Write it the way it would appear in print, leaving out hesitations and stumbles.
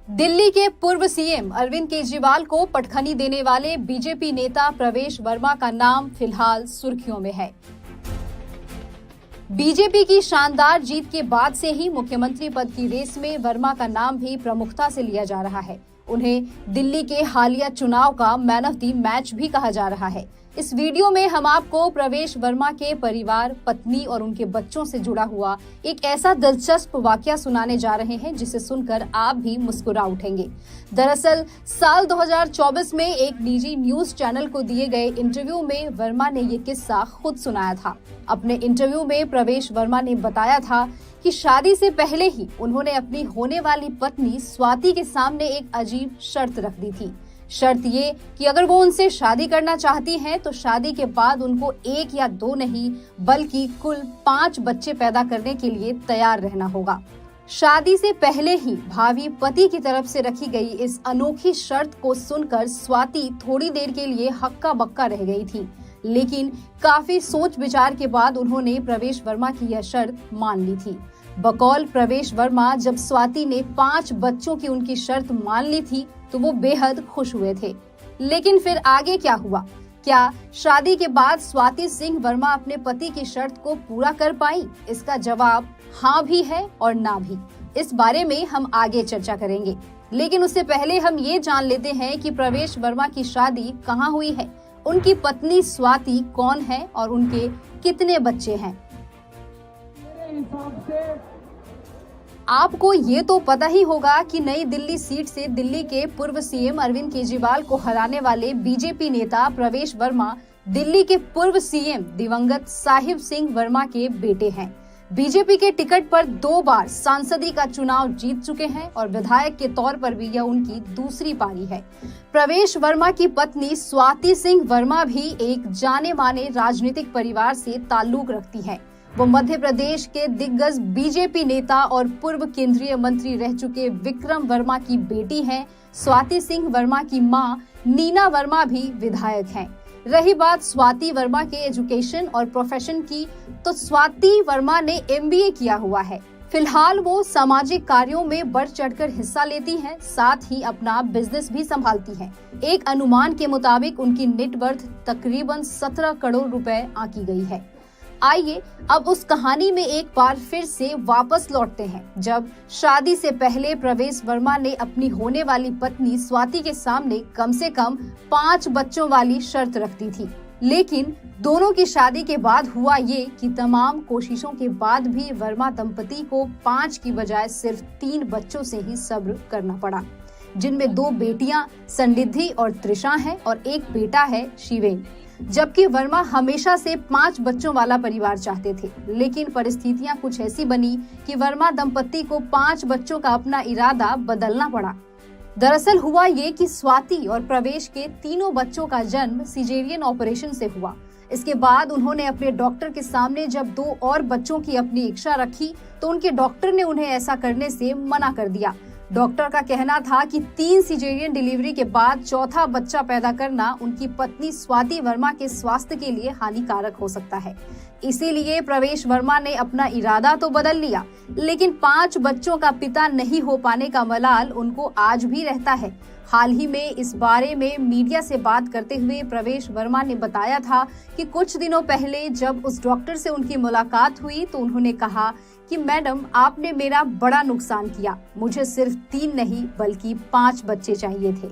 दिल्ली के पूर्व सीएम अरविंद केजरीवाल को पटखनी देने वाले बीजेपी नेता प्रवेश वर्मा का नाम फिलहाल सुर्खियों में है। बीजेपी की शानदार जीत के बाद से ही मुख्यमंत्री पद की रेस में वर्मा का नाम भी प्रमुखता से लिया जा रहा है। उन्हें दिल्ली के हालिया चुनाव का मैन ऑफ द मैच भी कहा जा रहा है। इस वीडियो में हम आपको प्रवेश वर्मा के परिवार, पत्नी और उनके बच्चों से जुड़ा हुआ एक ऐसा दिलचस्प वाकया सुनाने जा रहे हैं जिसे सुनकर आप भी मुस्कुरा उठेंगे। दरअसल साल 2024 में एक निजी न्यूज चैनल को दिए गए इंटरव्यू में वर्मा ने ये किस्सा खुद सुनाया था। अपने इंटरव्यू में प्रवेश वर्मा ने बताया था कि शादी से पहले ही उन्होंने अपनी होने वाली पत्नी स्वाति के सामने एक अजीब शर्त रख दी थी। शर्त ये कि अगर वो उनसे शादी करना चाहती हैं तो शादी के बाद उनको 1 या 2 नहीं बल्कि कुल 5 बच्चे पैदा करने के लिए तैयार रहना होगा। शादी से पहले ही भावी पति की तरफ से रखी गई इस अनोखी शर्त को सुनकर स्वाति थोड़ी देर के लिए हक्का बक्का रह गई थी, लेकिन काफी सोच विचार के बाद उन्होंने प्रवेश वर्मा की यह शर्त मान ली थी। बकौल प्रवेश वर्मा जब स्वाति ने 5 बच्चों की उनकी शर्त मान ली थी तो वो बेहद खुश हुए थे। लेकिन फिर आगे क्या हुआ? क्या शादी के बाद स्वाति सिंह वर्मा अपने पति की शर्त को पूरा कर पाई? इसका जवाब हाँ भी है और ना भी। इस बारे में हम आगे चर्चा करेंगे, लेकिन उससे पहले हम ये जान लेते हैं कि प्रवेश वर्मा की शादी कहाँ हुई है, उनकी पत्नी स्वाति कौन है और उनके कितने बच्चे हैं। आपको ये तो पता ही होगा कि नई दिल्ली सीट से दिल्ली के पूर्व सीएम अरविंद केजरीवाल को हराने वाले बीजेपी नेता प्रवेश वर्मा दिल्ली के पूर्व सीएम दिवंगत साहिब सिंह वर्मा के बेटे हैं। बीजेपी के टिकट पर 2 बार सांसदी का चुनाव जीत चुके हैं और विधायक के तौर पर भी यह उनकी दूसरी पारी है। प्रवेश वर्मा की पत्नी स्वाति सिंह वर्मा भी एक जाने माने राजनीतिक परिवार से ताल्लुक रखती है। वो मध्य प्रदेश के दिग्गज बीजेपी नेता और पूर्व केंद्रीय मंत्री रह चुके विक्रम वर्मा की बेटी हैं। स्वाति सिंह वर्मा की मां नीना वर्मा भी विधायक हैं। रही बात स्वाति वर्मा के एजुकेशन और प्रोफेशन की, तो स्वाति वर्मा ने MBA किया हुआ है। फिलहाल वो सामाजिक कार्यों में बढ़ चढ़कर हिस्सा लेती हैं, साथ ही अपना बिजनेस भी संभालती हैं। एक अनुमान के मुताबिक उनकी नेटवर्थ तकरीबन 17 करोड़ रुपए आंकी गई है। आइए अब उस कहानी में एक बार फिर से वापस लौटते हैं, जब शादी से पहले प्रवेश वर्मा ने अपनी होने वाली पत्नी स्वाति के सामने कम से कम 5 बच्चों वाली शर्त रख दी थी। लेकिन दोनों की शादी के बाद हुआ ये कि तमाम कोशिशों के बाद भी वर्मा दंपति को 5 की बजाय सिर्फ 3 बच्चों से ही सब्र करना पड़ा, जिनमें 2 बेटियां समृद्धि और त्रिशा हैं और एक बेटा है शिवेन। जबकि वर्मा हमेशा से 5 बच्चों वाला परिवार चाहते थे, लेकिन परिस्थितियां कुछ ऐसी बनी कि वर्मा दंपति को 5 बच्चों का अपना इरादा बदलना पड़ा। दरअसल हुआ ये कि स्वाति और प्रवेश के तीनों बच्चों का जन्म सिजेरियन ऑपरेशन से हुआ। इसके बाद उन्होंने अपने डॉक्टर के सामने जब 2 और बच्चों की अपनी इच्छा रखी तो उनके डॉक्टर ने उन्हें ऐसा करने से मना कर दिया। डॉक्टर का कहना था कि 3 सिजेरियन डिलीवरी के बाद चौथा बच्चा पैदा करना उनकी पत्नी स्वाति वर्मा के स्वास्थ्य के लिए हानिकारक हो सकता है। इसीलिए प्रवेश वर्मा ने अपना इरादा तो बदल लिया, लेकिन 5 बच्चों का पिता नहीं हो पाने का मलाल उनको आज भी रहता है। हाल ही में इस बारे में मीडिया से बात करते हुए प्रवेश वर्मा ने बताया था कि कुछ दिनों पहले जब उस डॉक्टर से उनकी मुलाकात हुई तो उन्होंने कहा कि मैडम, आपने मेरा बड़ा नुकसान किया। मुझे सिर्फ 3 नहीं बल्कि 5 बच्चे चाहिए थे।